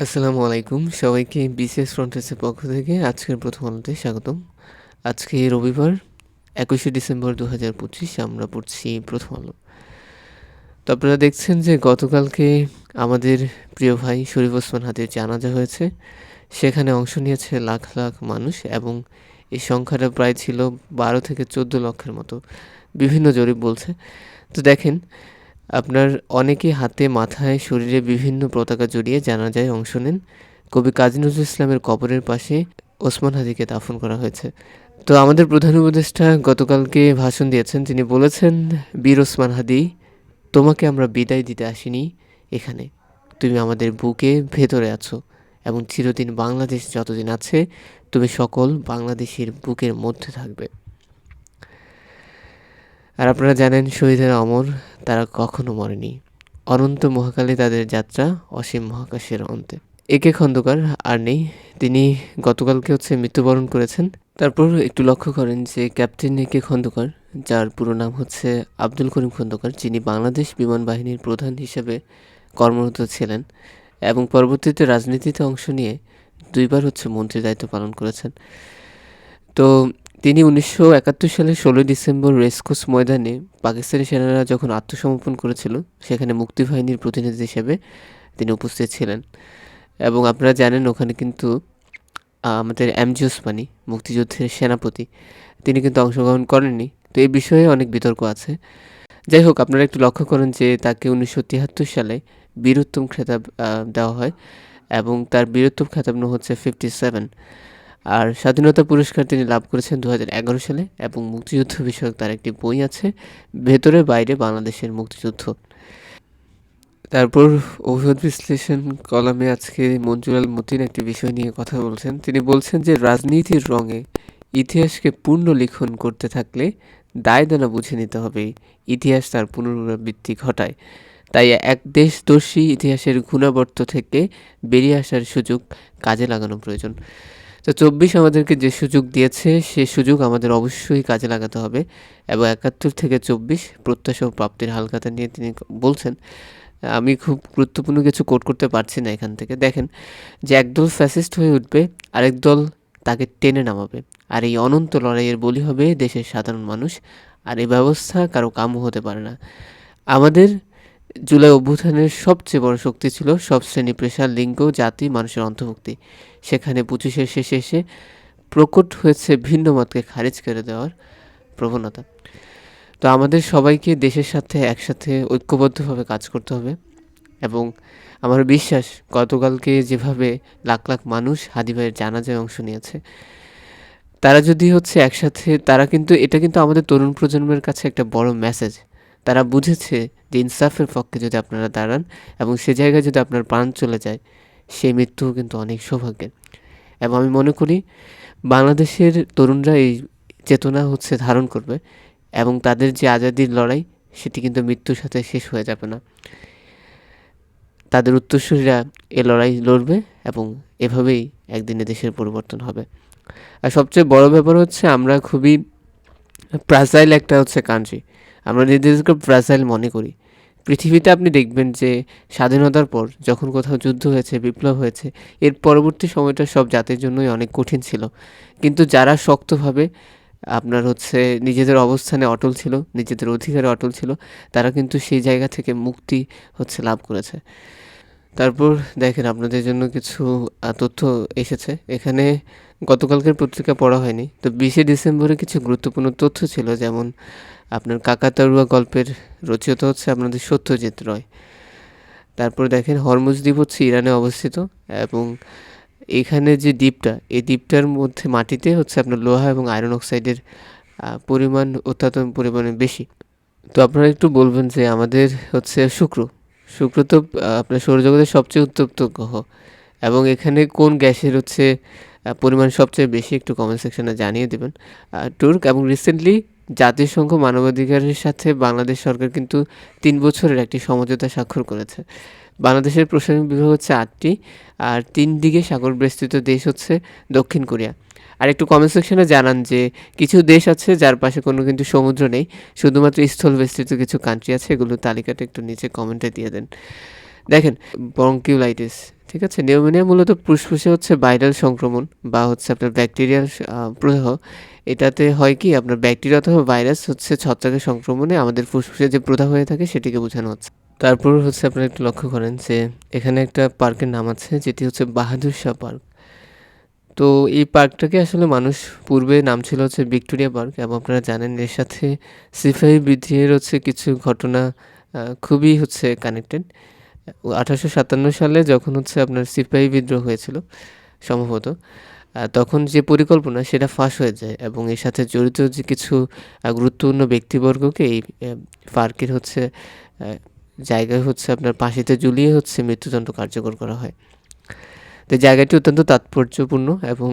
আসসালামু আলাইকুম সবাইকে বিসিএস ফ্রন্টেসের পক্ষ থেকে আজকের প্রথম আলোতে স্বাগতম। আজকে রবিবার 21শে ডিসেম্বর 2025 আমরা পড়ছি প্রথম আলো। তো আপনারা দেখছেন যে গতকালকে আমাদের প্রিয় ভাই শরীফ ওসমান হাদির জানাজা হয়েছে। সেখানে অংশ নিয়েছে লাখ লাখ মানুষ এবং এই সংখ্যাটা প্রায় ছিল 12 থেকে 14 লক্ষের মতো, বিভিন্ন জরিপ বলছে। তো দেখেন, আপনার অনেকে হাতে মাথায় শরীরে বিভিন্ন পতাকা জড়িয়ে জানাজায় অংশ নেন। কবি কাজী নজরুল ইসলামের কবরের পাশে ওসমান হাদিকে দাফন করা হয়েছে। তো আমাদের প্রধান উপদেষ্টা গতকালকে ভাষণ দিয়েছেন। তিনি বলেছেন, বীর ওসমান হাদি, তোমাকে আমরা বিদায় দিতে আসিনি এখানে, তুমি আমাদের বুকে ভেতরে আছো এবং চিরদিন বাংলাদেশ যতদিন আছে তুমি সকল বাংলাদেশের বুকের মধ্যে থাকবে। আর আপনারা জানেন, শহীদেরা অমর, তারা কখনো মরেনি। অনন্ত মহাকালে তাদের যাত্রা, অসীম মহাকাশের অন্তে। একে খন্দকার আর নেই, তিনি গতকালকে মৃত্যুবরণ করেছেন। তারপর একটু লক্ষ্য করেন যে ক্যাপ্টেন একে খন্দকার, যার পুরো নাম হচ্ছে আব্দুল করিম খন্দকার, যিনি বাংলাদেশ বিমান বাহিনীর প্রধান হিসেবে কর্মরত ছিলেন এবং পরবর্তীতে রাজনীতিতে অংশ নিয়ে দুইবার মন্ত্রীর দায়িত্ব পালন করেছেন। তো তিনি 1971 সালের 16 ডিসেম্বর রেসকোর্স ময়দানে পাকিস্তানি সেনারা যখন আত্মসমর্পণ করেছিল, সেখানে মুক্তিবাহিনীর প্রতিনিধি হিসেবে তিনি উপস্থিত ছিলেন। এবং আপনারা জানেন, ওখানে কিন্তু আমাদের এমজি ওসমানী, মুক্তিযুদ্ধের সেনাপতি, তিনি কিন্তু অংশগ্রহণ করেননি। তো এই বিষয়ে অনেক বিতর্ক আছে। যাই হোক, আপনারা একটু লক্ষ্য করেন যে তাকে 1973 সালে বীরোত্তম খেতাব দেওয়া হয় এবং তার বীরোত্তম খেতাব হচ্ছে 57। আর স্বাধীনতা পুরস্কার তিনি লাভ করেছেন 2011 সালে এবং মুক্তিযুদ্ধ বিষয়ক তার একটি বই আছে, ভেতরে বাইরে বাংলাদেশের মুক্তিযুদ্ধ। তারপর অভিমত বিশ্লেষণ কলামে আজকে মঞ্জুরাল মতিন একটি বিষয় নিয়ে কথা বলছেন। তিনি বলছেন যে রাজনীতির রঙে ইতিহাসকে পুনর্লিখন করতে থাকলে দায়দানা বুঝে নিতে হবে, ইতিহাস তার পুনরাবৃত্তি ঘটায়। তাই এক দেশদর্শী ইতিহাসের ঘূর্ণাবর্ত থেকে বেরিয়ে আসার সুযোগ কাজে লাগানো প্রয়োজন। তো 24 আমাদেরকে যে সুযোগ দিয়েছে, সে সুযোগ আমাদের অবশ্যই কাজে লাগাতে হবে। এবং 71 থেকে 24 প্রত্যাশা ও প্রাপ্তির হালখাতা নিয়ে তিনি বলছেন। আমি খুব গুরুত্বপূর্ণ কিছু কোট করতে পারছি না এখান থেকে। দেখেন যে একদল ফ্যাসিস্ট হয়ে উঠবে, আরেক দল তাকে টেনে নামাবে, আর এই অনন্ত লড়াইয়ের বলি হবে দেশের সাধারণ মানুষ। আর এই ব্যবস্থা কারো কাম্য হতে পারে না। আমাদের জুলাই অভ্যুত্থানের সবচেয়ে বড় শক্তি ছিল সব শ্রেণী, পেশা, লিঙ্গ, জাতি, মানুষের অন্তর্ভুক্তি। সেখানে 25-এর শেষে এসে প্রকট হয়েছে ভিন্ন মতকে খারিজ করে দেওয়ার প্রবণতা। তো আমাদের সবাইকে দেশের সাথে একসাথে ঐক্যবদ্ধভাবে কাজ করতে হবে। এবং আমার বিশ্বাস, গতকালকে যেভাবে লাখ লাখ মানুষ হাদি ভাইয়ের জানাজায় অংশ নিয়েছে, তারা যদি একসাথে, তারা কিন্তু, এটা কিন্তু আমাদের তরুণ প্রজন্মের কাছে একটা বড় মেসেজ। তারা বুঝেছে যে ইনসাফের পক্ষে যদি আপনারা দাঁড়ান এবং সে জায়গায় যদি আপনার প্রাণ চলে যায়, সেই মৃত্যুও কিন্তু অনেক সৌভাগ্যের। এবং আমি মনে করি বাংলাদেশের তরুণরা এই চেতনা ধারণ করবে এবং তাদের যে আজাদির লড়াই, সেটি কিন্তু মৃত্যুর সাথে শেষ হয়ে যাবে না। তাদের উত্তরসূরিরা এ লড়াই লড়বে এবং এভাবেই একদিনে দেশের পরিবর্তন হবে। আর সবচেয়ে বড় ব্যাপার আমরা খুবই ফ্রাজাইল একটা কান্ট্রি। আমরা নিজেদেরকে ফ্রাজাইল মনে করি। পৃথিবীতে আপনি দেখবেন যে স্বাধীনতার পর যখন কোথাও যুদ্ধ হয়েছে, বিপ্লব হয়েছে, এর পরবর্তী সময়টা সব জাতির জন্যই অনেক কঠিন ছিল। কিন্তু যারা শক্তভাবে আপনার নিজেদের অবস্থানে অটল ছিল, নিজেদের অধিকারে অটল ছিল, তারা কিন্তু সেই জায়গা থেকে মুক্তি লাভ করেছে। তারপর দেখেন, আপনাদের জন্য কিছু তথ্য এসেছে এখানে। গতকালকের পত্রিকা পড়া হয়নি, তো 20শে ডিসেম্বরে কিছু গুরুত্বপূর্ণ তথ্য ছিল। যেমন আপনার কাকাতারুয়া গল্পের রচিত আপনাদের সত্যজিৎ রয়। তারপর দেখেন, হরমুজ দ্বীপ ইরানে অবস্থিত এবং এখানে যে দ্বীপটা, এই দ্বীপটার মধ্যে মাটিতে আপনার লোহা এবং আয়রন অক্সাইডের পরিমাণ অত্যন্ত পরিমাণে বেশি। তো আপনারা একটু বলবেন যে আমাদের শুক্র শুক্র তো আপনার সৌরজগতের সবচেয়ে উত্তপ্ত গ্রহ এবং এখানে কোন গ্যাসের পরিমাণ সবচেয়ে বেশি, একটু কমেন্ট সেকশনে জানিয়ে দেবেন। তুর্ক এবং রিসেন্টলি জাতিসংঘ মানবাধিকারের সাথে বাংলাদেশ সরকার কিন্তু 3 বছরের একটি সমঝোতা স্বাক্ষর করেছে। বাংলাদেশের প্রশাসনিক বিভাগ 8টি, আর 3 দিকে সাগর বেষ্টিত দেশ দক্ষিণ কোরিয়া। আর একটু কমেন্ট সেকশনে জানান যে কিছু দেশ আছে যার পাশে কোনো কিন্তু সমুদ্র নেই, শুধুমাত্র স্থল বেষ্টিত কিছু কান্ট্রি আছে, এগুলোর তালিকাটা একটু নিচে কমেন্টে দিয়ে দেন। দেখেন, ব্রঙ্কিওলাইটিস, ঠিক আছে? নিউমোনিয়া মূলত ফুসফুসে হচ্ছে ভাইরাল সংক্রমণ বা হচ্ছে আপনার ব্যাকটেরিয়ার প্রদাহ। এটাতে হয় কি আপনার ব্যাকটেরিয়া অথবা ভাইরাস হচ্ছে ছত্রাকের সংক্রমণে আমাদের ফুসফুসে যে প্রদাহ হয়ে থাকে সেটিকে বোঝানো হচ্ছে। তারপর হচ্ছে আপনারা একটু লক্ষ্য করেন যে এখানে একটা পার্কের নাম আছে যেটি হচ্ছে বাহাদুর শাহ পার্ক। তো এই পার্কটাকে আসলে মানুষ পূর্বে নাম ছিল হচ্ছে ভিক্টোরিয়া পার্ক এবং আপনারা জানেন এর সাথে সিপাহী বিদ্রোহের হচ্ছে কিছু ঘটনা খুবই হচ্ছে কানেক্টেড। 1857 সালে যখন হচ্ছে আপনার সিপাহী বিদ্রোহ হয়েছিল সম্ভবত, তখন যে পরিকল্পনা সেটা ফাঁস হয়ে যায় এবং এর সাথে জড়িত যে কিছু গুরুত্বপূর্ণ ব্যক্তিবর্গকে এই পার্কের হচ্ছে জায়গায় হচ্ছে আপনার ফাঁসিতে ঝুলিয়ে হচ্ছে মৃত্যুদণ্ড কার্যকর করা হয়। তো জায়গাটি অত্যন্ত তাৎপর্যপূর্ণ এবং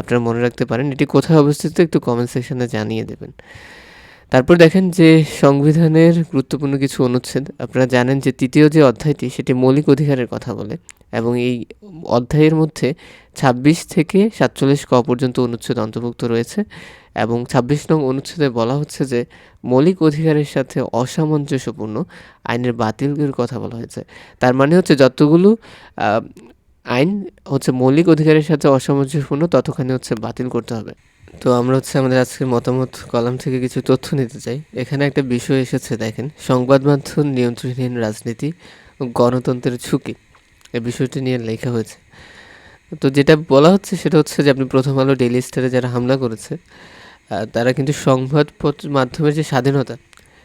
আপনারা মনে রাখতে পারেন। এটি কোথায় অবস্থিত একটু কমেন্ট সেকশনে জানিয়ে দেবেন। তারপর দেখেন যে সংবিধানের গুরুত্বপূর্ণ কিছু অনুচ্ছেদ আপনারা জানেন যে তৃতীয় যে অধ্যায়টি সেটি মৌলিক অধিকারের কথা বলে এবং এই অধ্যায়ের মধ্যে ২৬ থেকে ৪৭ ক পর্যন্ত অনুচ্ছেদ অন্তর্ভুক্ত রয়েছে এবং ২৬ নং অনুচ্ছেদে বলা হচ্ছে যে মৌলিক অধিকারের সাথে অসামঞ্জস্যপূর্ণ আইনের বাতিলের কথা বলা হয়েছে। তার মানে হচ্ছে যতগুলো আইন হচ্ছে মৌলিক অধিকারের সাথে অসামঞ্জস্যপূর্ণ ততখানি হচ্ছে বাতিল করতে হবে। তো আমরা হচ্ছে আমাদের আজকের মতামত কলাম থেকে কিছু তথ্য নিতে চাই। এখানে একটা বিষয় এসেছে দেখেন, সংবাদ মাধ্যম নিয়ন্ত্রণহীন রাজনীতি ও গণতন্ত্রের ঝুঁকি, এই বিষয়টি নিয়ে লেখা হয়েছে। তো যেটা বলা হচ্ছে সেটা হচ্ছে যে আপনি প্রথম আলো, ডেইলি স্টারে যারা হামলা করেছে তারা কিন্তু সংবাদপত্র মাধ্যমের যে স্বাধীনতা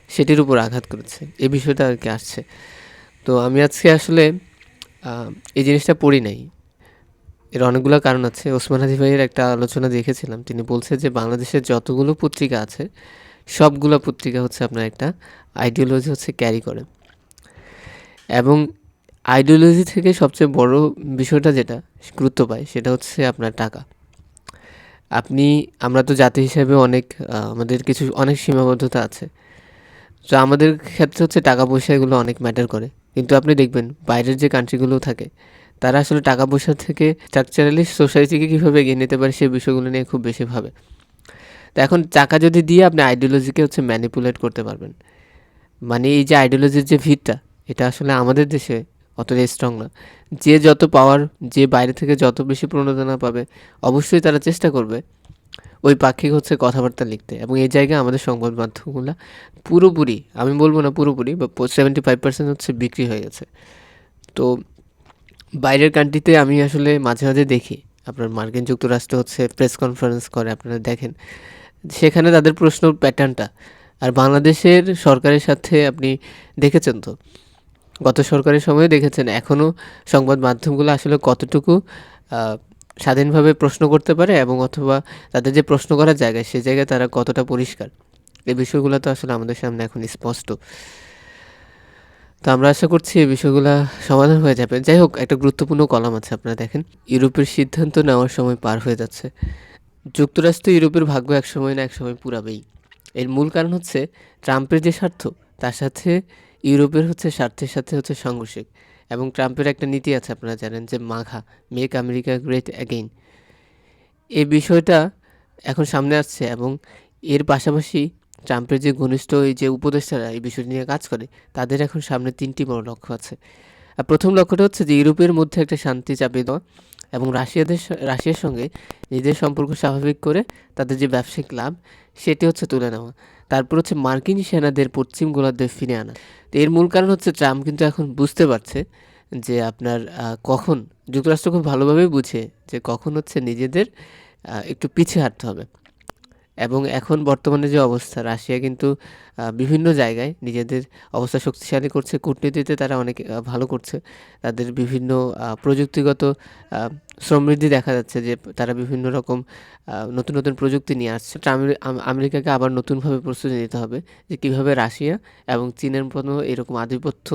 সেটির উপর আঘাত করেছে, এই বিষয়টা আর কি আসছে। তো আমি আজকে আসলে এই জিনিসটা পড়ি নাই, এর অনেকগুলো কারণ আছে। ওসমান হাদি ভাইয়ের একটা আলোচনা দেখেছিলাম, তিনি বলছে যে বাংলাদেশের যতগুলো পত্রিকা আছে সবগুলো পত্রিকা হচ্ছে আপনার একটা আইডিওলজি হচ্ছে ক্যারি করে এবং আইডিওলজি থেকে সবচেয়ে বড় বিষয়টা যেটা গুরুত্ব পায় সেটা হচ্ছে আপনার টাকা। আমরা তো জাতি হিসেবে অনেক আমাদের কিছু অনেক সীমাবদ্ধতা আছে, তো আমাদের ক্ষেত্রে হচ্ছে টাকা পয়সা এগুলো অনেক ম্যাটার করে। কিন্তু আপনি দেখবেন বাইরের যে কান্ট্রিগুলো থাকে তারা আসলে টাকা পয়সা থেকে স্ট্রাকচারালি সোসাইটিকে কীভাবে এগিয়ে নিতে পারে সেই বিষয়গুলো নিয়ে খুব বেশি ভাবে। তো এখন টাকা যদি দিয়ে আপনি আইডিওলজিকে হচ্ছে ম্যানিপুলেট করতে পারবেন, মানে এই যে আইডিওলজির যে ভিতটা এটা আসলে আমাদের দেশে অতটা স্ট্রং না। যে যত পাওয়ার, যে বাইরে থেকে যত বেশি প্রণোদনা পাবে অবশ্যই তারা চেষ্টা করবে ওই পাক্ষিক হচ্ছে কথাবার্তা লিখতে এবং এই জায়গায় আমাদের সংবাদ মাধ্যমগুলো পুরোপুরি, আমি বলবো না পুরোপুরি, বা 75% হচ্ছে বিক্রি হয়ে গেছে। তো বাইরের কান্ট্রিতে আমি আসলে মাঝে মাঝে দেখি আপনার মার্কিন যুক্তরাষ্ট্র হচ্ছে প্রেস কনফারেন্স করে, আপনারা দেখেন সেখানে তাদের প্রশ্ন প্যাটার্নটা আর বাংলাদেশের সরকারের সাথে আপনি দেখেছেন তো, গত সরকারের সময় দেখেছেন এখনও সংবাদ মাধ্যমগুলো আসলে কতটুকু স্বাধীনভাবে প্রশ্ন করতে পারে এবং অথবা তাদের যে প্রশ্ন করার জায়গায় সে জায়গায় তারা কতটা পরিষ্কার, এই বিষয়গুলো তো আসলে আমাদের সামনে এখন স্পষ্ট। তো আমরা আশা করছি এই বিষয়গুলো সমাধান হয়ে যাবে। যাই হোক, একটা গুরুত্বপূর্ণ কলাম আছে আপনারা দেখেন, ইউরোপের সিদ্ধান্ত নেওয়ার সময় পার হয়ে যাচ্ছে। যুক্তরাষ্ট্র ইউরোপের ভাগ্য একসময় না একসময় পুরাবেই। এর মূল কারণ হচ্ছে ট্রাম্পের যে স্বার্থ তার সাথে ইউরোপের হচ্ছে স্বার্থের সাথে হচ্ছে সাংঘর্ষিক এবং ট্রাম্পের একটা নীতি আছে আপনারা জানেন যে মাঘা, মেক আমেরিকা গ্রেট অ্যাগেইন। এই বিষয়টা এখন সামনে আসছে এবং এর পাশাপাশি ট্রাম্পের যে ঘনিষ্ঠ এই যে উপদেষ্টারা এই বিষয়টি নিয়ে কাজ করে তাদের এখন সামনে 3টি বড় লক্ষ্য আছে। আর প্রথম লক্ষ্যটা হচ্ছে যে ইউরোপের মধ্যে একটা শান্তি চাপিয়ে দেওয়া এবং রাশিয়ার সঙ্গে নিজেদের সম্পর্ক স্বাভাবিক করে তাদের যে ব্যবসায়িক লাভ সেটি হচ্ছে তুলে নেওয়া। তারপর হচ্ছে মার্কিন সেনাদের পশ্চিম গোলার্ধে ফিরে আনা। তো এর মূল কারণ হচ্ছে ট্রাম্প কিন্তু এখন বুঝতে পারছে যে আপনার কখন যুক্তরাষ্ট্র খুব ভালোভাবেই বুঝে যে কখন হচ্ছে নিজেদের একটু পিছিয়ে হাঁটতে হবে এবং এখন বর্তমানে যে অবস্থা রাশিয়া কিন্তু বিভিন্ন জায়গায় নিজেদের অবস্থা শক্তিশালী করছে, কূটনীতিতে তারা অনেক ভালো করছে, তাদের বিভিন্ন প্রযুক্তিগত সমৃদ্ধি দেখা যাচ্ছে যে তারা বিভিন্ন রকম নতুন নতুন প্রযুক্তি নিয়ে আসছে। আমেরিকাকে আবার নতুনভাবে প্রস্তুতি নিতে হবে যে কীভাবে রাশিয়া এবং চীনের মতো এরকম আধিপত্য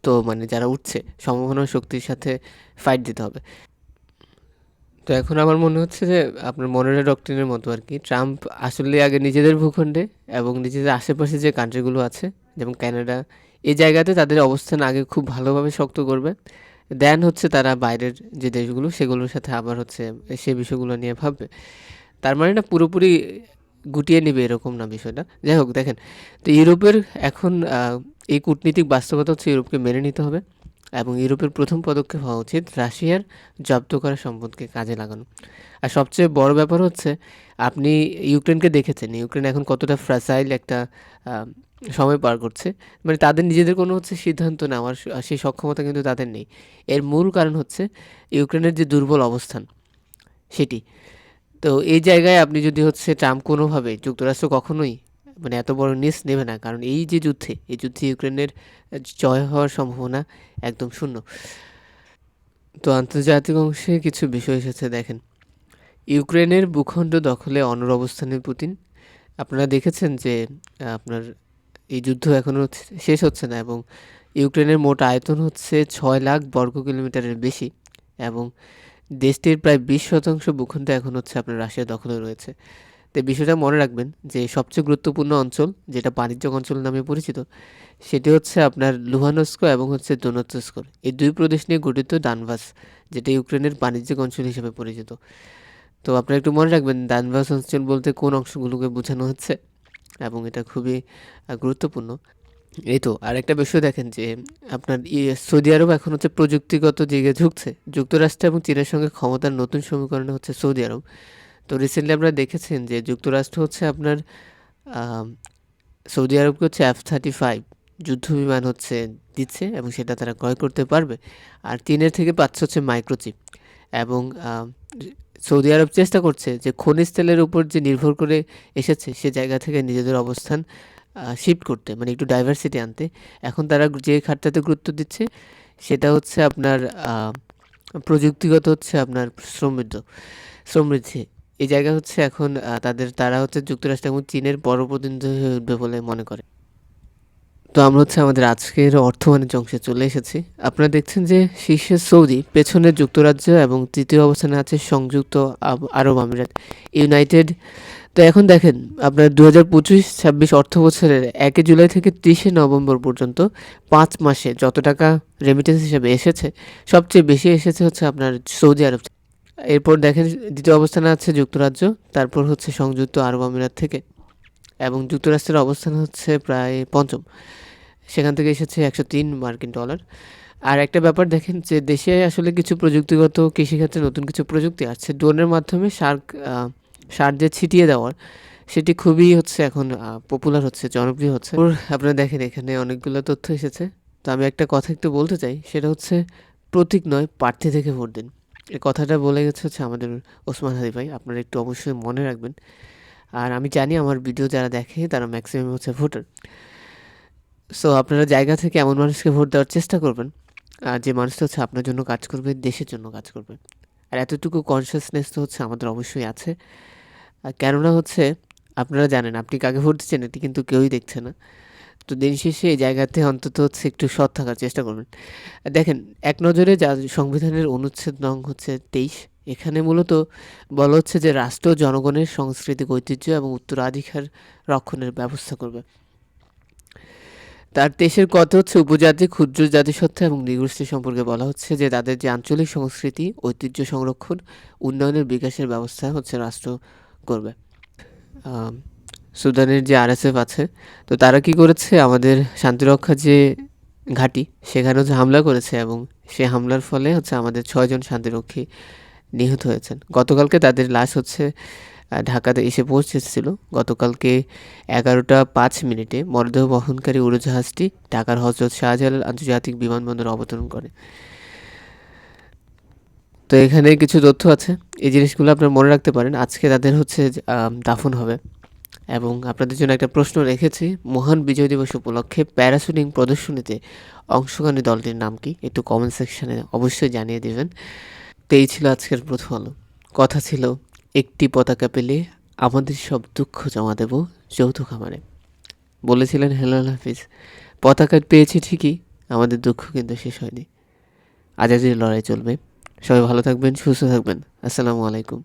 তো মানে যারা উঠছে সম্ভাবনা শক্তির সাথে ফাইট দিতে হবে। তো এখন আমার মনে হচ্ছে যে আপনার মনেরা ডক্ট্রিনের মতো আর কি, ট্রাম্প আসলে আগে নিজেদের ভূখণ্ডে এবং নিজেদের আশেপাশে যে কান্ট্রিগুলো আছে যেমন কানাডা, এই জায়গাতে তাদের অবস্থান আগে খুব ভালোভাবে শক্ত করবে, দেন হচ্ছে তারা বাইরের যে দেশগুলো সেগুলোর সাথে আবার হচ্ছে সে বিষয়গুলো নিয়ে ভাববে। তার মানে না পুরোপুরি গুটিয়ে নেবে এরকম না বিষয়টা। যাই হোক দেখেন, তো ইউরোপের এখন এই কূটনীতিক বাস্তবতা হচ্ছে ইউরোপকে মেনে নিতে হবে এবং ইউরোপের প্রথম পদক্ষেপ হওয়া উচিত রাশিয়ার জব্দ করা সম্পদকে কাজে লাগানো। আর সবচেয়ে বড় ব্যাপার হচ্ছে আপনি ইউক্রেনকে দেখেছেন, ইউক্রেন এখন কতটা ফ্র্যাজাইল একটা আ সময় পার করছে। মানে তাদের নিজেদের কোনো হচ্ছে সিদ্ধান্ত নেওয়ার সেই সক্ষমতা কিন্তু তাদের নেই। এর মূল কারণ হচ্ছে ইউক্রেনের যে দুর্বল অবস্থান সেটি। তো এই জায়গায় আপনি যদি হচ্ছে ট্রাম্প কোনোভাবে যুক্তরাষ্ট্র কখনোই মানে এত বড় রিস্ক নেবে না। কারণ এই যে যুদ্ধে, এই যুদ্ধে ইউক্রেনের জয় হওয়ার সম্ভাবনা একদম শূন্য। তো আন্তর্জাতিক অংশে কিছু বিষয় এসেছে দেখেন। ইউক্রেনের ভূখণ্ড দখলে অনড় অবস্থানে পুতিন। আপনারা দেখেছেন যে আপনার এই যুদ্ধ এখনও শেষ হচ্ছে না এবং ইউক্রেনের মোট আয়তন হচ্ছে 6 লাখ বর্গ কিলোমিটারের বেশি এবং দেশটির প্রায় 20% ভূখণ্ড এখন হচ্ছে আপনার রাশিয়া দখলে রয়েছে। তো এই বিষয়টা মনে রাখবেন যে সবচেয়ে গুরুত্বপূর্ণ অঞ্চল যেটা বাণিজ্যিক অঞ্চল নামে পরিচিত সেটি হচ্ছে আপনার লুহানস্ক এবং হচ্ছে দোনেৎস্ক। এই দুই প্রদেশ নিয়ে গঠিত ডানবাস, যেটা ইউক্রেনের বাণিজ্যিক অঞ্চল হিসেবে পরিচিত। তো আপনারা একটু মনে রাখবেন ডানবাস অঞ্চল বলতে কোন অংশগুলোকে বোঝানো হচ্ছে এবং এটা খুবই গুরুত্বপূর্ণ। এই তো আরেকটা বিষয় দেখেন যে আপনার সৌদি আরব এখন হচ্ছে প্রযুক্তিগত দিকে ঝুঁকছে। যুক্তরাষ্ট্র এবং চীনের সঙ্গে ক্ষমতার নতুন সমীকরণে হচ্ছে সৌদি আরব। তো রিসেন্টলি আপনারা দেখেছেন যে যুক্তরাষ্ট্র হচ্ছে আপনার আম সৌদি আরবকে হচ্ছে F-35 যুদ্ধবিমান হচ্ছে দিচ্ছে এবং সেটা তারা ক্রয় করতে পারবে। আর চীনের থেকে পাচ্ছে হচ্ছে মাইক্রোচিপ এবং সৌদি আরব চেষ্টা করছে যে খনিজ তেলের উপর যে নির্ভর করে এসেছে সে জায়গা থেকে নিজেদের অবস্থান শিফট করতে, মানে একটু ডাইভার্সিটি আনতে। এখন তারা যে খাতটাতে গুরুত্ব দিচ্ছে সেটা হচ্ছে আপনার প্রযুক্তিগত হচ্ছে আপনার সমৃদ্ধি। এই জায়গা হচ্ছে এখন তারা হচ্ছে যুক্তরাষ্ট্র এবং চীনের বড় প্রতিদ্বন্দ্বী হয়ে উঠবে বলে মনে করে। তো আমরা হচ্ছে আমাদের আজকের অর্থ বাণিজ্য অংশে চলে এসেছি। আপনারা দেখছেন যে শীর্ষে সৌদি, পেছনে যুক্তরাজ্য এবং তৃতীয় অবস্থানে আছে সংযুক্ত আরব আমিরাত, ইউনাইটেড। তো এখন দেখেন আপনার 2025-26 অর্থ বছরের 1 জুলাই থেকে 30 নভেম্বর পর্যন্ত 5 মাসে যত টাকা রেমিটেন্স হিসেবে এসেছে সবচেয়ে বেশি এসেছে হচ্ছে আপনার সৌদি আরব। এরপর দেখেন দ্বিতীয় অবস্থানে আছে যুক্তরাজ্য, তারপর হচ্ছে সংযুক্ত আরব আমিরাত থেকে এবং যুক্তরাষ্ট্রের অবস্থান হচ্ছে প্রায় পঞ্চম। সেখান থেকে এসেছে $103। আর একটা ব্যাপার দেখেন যে দেশে আসলে কিছু প্রযুক্তিগত কৃষিক্ষেত্রে নতুন কিছু প্রযুক্তি আসছে। ড্রোনের মাধ্যমে সার যে ছিটিয়ে দেওয়ার সেটি খুবই হচ্ছে এখন পপুলার হচ্ছে, জনপ্রিয় হচ্ছে। আপনারা দেখেন এখানে অনেকগুলো তথ্য এসেছে। তো আমি একটা কথা একটু বলতে চাই, সেটা হচ্ছে প্রতীক নয় প্রার্থী থেকে ভোট দিন। এই কথাটা বলে গেছে হচ্ছে আমাদের ওসমান হাদি ভাই, আপনারা একটু অবশ্যই মনে রাখবেন। আর আমি জানি আমার ভিডিও যারা দেখে তারা ম্যাক্সিমাম হচ্ছে ভোটার। সো আপনারা জায়গা থেকে এমন মানুষকে ভোট দেওয়ার চেষ্টা করবেন আর যে মানুষটা হচ্ছে আপনার জন্য কাজ করবে, দেশের জন্য কাজ করবে। আর এতটুকু কনসিয়াসনেস তো হচ্ছে আমাদের অবশ্যই আছে। আর কেননা হচ্ছে আপনারা জানেন আপনি কাকে ভোট দিচ্ছেন এটি কিন্তু কেউই দেখছে না। তো দিন শেষে এই জায়গাতে অন্তত হচ্ছে একটু সৎ থাকার চেষ্টা করবেন। দেখেন এক নজরে সংবিধানের অনুচ্ছেদ নং হচ্ছে 23, এখানে মূলত বলা হচ্ছে যে রাষ্ট্র জনগণের সাংস্কৃতিক ঐতিহ্য এবং উত্তরাধিকার রক্ষণের ব্যবস্থা করবে। তার দেশের কথা হচ্ছে উপজাতি, ক্ষুদ্র জাতিসত্তা এবং নৃগোষ্ঠী সম্পর্কে বলা হচ্ছে যে তাদের যে আঞ্চলিক সংস্কৃতি, ঐতিহ্য সংরক্ষণ, উন্নয়নের বিকাশের ব্যবস্থা হচ্ছে রাষ্ট্র করবে। সুদানের যে RSF আছে, তো তারা কি করেছে আমাদের শান্তিরক্ষা যে ঘাঁটি সেখানে হচ্ছে হামলা করেছে এবং সে হামলার ফলে হচ্ছে আমাদের 6 জন শান্তিরক্ষী নিহত হয়েছেন। গতকালকে তাদের লাশ হচ্ছে ঢাকাতে এসে পৌঁছেছিল। গতকালকে 11টা 5 মিনিটে মরদেহ বহনকারী উড়োজাহাজটি ঢাকার হজরত শাহজালাল আন্তর্জাতিক বিমানবন্দরে অবতরণ করে। তো এখানে কিছু তথ্য আছে, এই জিনিসগুলো আপনারা মনে রাখতে পারেন। আজকে তাদের হচ্ছে দাফন হবে এবং আপনাদের জন্য একটা প্রশ্ন রেখেছি, মহান বিজয় দিবস উপলক্ষে প্যারাশুটিং প্রদর্শনীতে অংশগ্রহণী দলটির নাম কি? একটু কমেন্ট সেকশনে অবশ্যই জানিয়ে দেবেন। তো এই ছিল আজকের প্রথম আলো। কথা ছিল একটি পতাকা পেলে আমাদের সব দুঃখ জমা দেব যৌথ খামারে। বলেছিলেন হেলাল হাফিজ। পতাকা পেয়েছি ঠিকই, আমাদের দুঃখ কিন্তু শেষ হয়নি। আজাদির লড়াই চলবে। সবাই ভালো থাকবেন, সুস্থ থাকবেন। আসসালামু আলাইকুম।